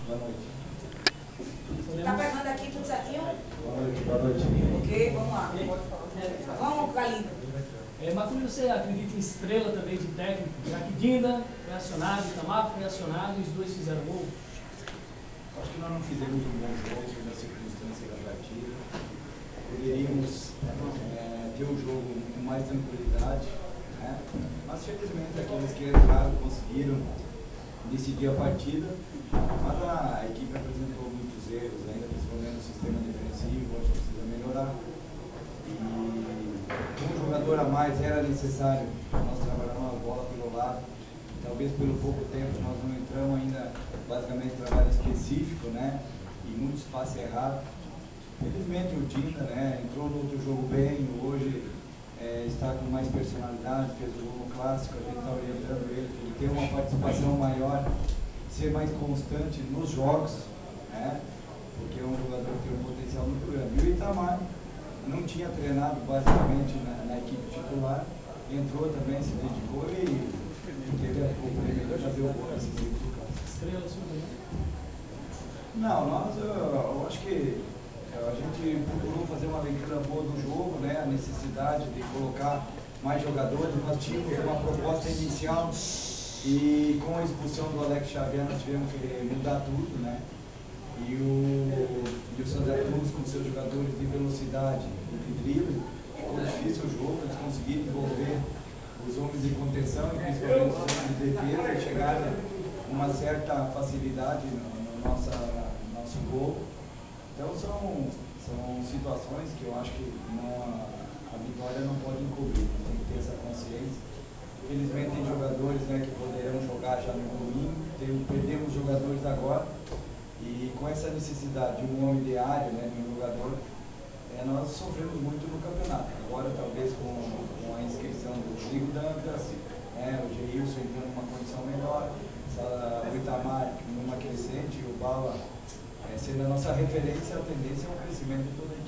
Boa noite. Tá pegando aqui tudo certinho? Boa noite, boa noite. Ok, vamos lá. Vamos, Galindo. Marculho, você acredita em estrela também de técnico? Já que Dinda foi acionado, Itamar foi acionado e os dois fizeram gol? Acho que nós não fizemos um bom jogo na circunstância da partida. Poderíamos ter o jogo com mais tranquilidade, né? Mas felizmente aqueles que entraram conseguiram decidir a partida. Mas a equipe apresentou muitos erros, ainda principalmente no sistema defensivo, acho que precisa melhorar. E um jogador a mais era necessário, nós trabalhamos a bola pelo lado. Talvez pelo pouco tempo nós não entramos ainda, basicamente trabalho específico, né? E muitos passes errados. Felizmente o Dinda, né, entrou no outro jogo bem, hoje está com mais personalidade, fez o jogo clássico, a gente está orientando ele, que ele tem uma participação maior, ser mais constante nos jogos, né? Porque é um jogador que tem um potencial muito grande. E o Itamar não tinha treinado basicamente na equipe titular, entrou também, se dedicou e teve o prêmio de fazer o gol nesse segundo caso. Estrela sua também? Não, eu acho que a gente procurou fazer uma leitura boa do jogo, né? A necessidade de colocar mais jogadores. Nós tínhamos uma proposta inicial e com a expulsão do Alex Xavier nós tivemos que mudar tudo, né? E o Santa Cruz com seus jogadores de velocidade e de drible, ficou difícil o jogo, eles conseguiram envolver os homens de contenção e principalmente os homens de defesa e chegaram com uma certa facilidade no nosso gol. Então são situações que eu acho que a vitória não pode encobrir, tem que ter essa consciência. Infelizmente tem jogadores, né, que poderão jogar já no domingo, perdemos jogadores agora. E com essa necessidade de um homem de área, né, de um jogador, nós sofremos muito no campeonato. Agora, talvez com a inscrição do Rodrigo Dantas, o Geilson entrando numa condição melhor, o Itamar numa crescente, o Bala sendo a nossa referência, a tendência é o crescimento de toda a equipe.